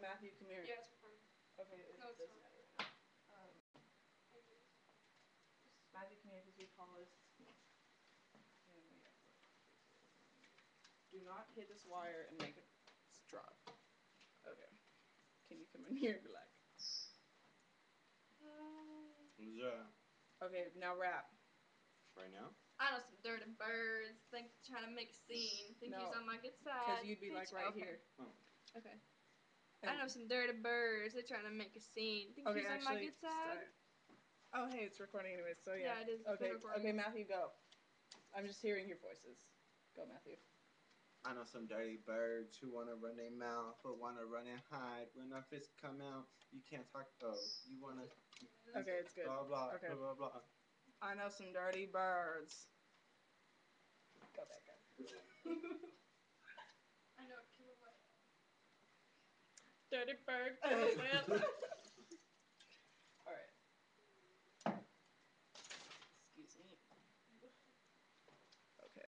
Matthew, come here. Yeah, it's recording. Okay, it No, it's doesn't not. matter right now. Matthew, come here because we call this. Do not hit this wire and make it drop. Okay. Can you come in here, Black? What's that? Okay, now rap. Right now? I know some dirty birds. Think trying to make a scene. Think No, he's on my good side. Because you'd be Bitch. like right Okay. here. Oh. Okay. And I know some dirty birds. They're trying to make a scene. Think okay, he's on my good side? start. Oh, hey, it's recording anyways, so yeah. Yeah, it is. Okay, recording. okay, Matthew, go. I'm just hearing your voices. Go, Matthew. I know some dirty birds who wanna run their mouth but wanna run and hide. When our fists come out, you can't talk. Oh, you wanna. Okay, it's good. Blah blah Okay. blah blah blah. I know some dirty birds. Go back up. I know a killer whale. Dirty bird, killer whale.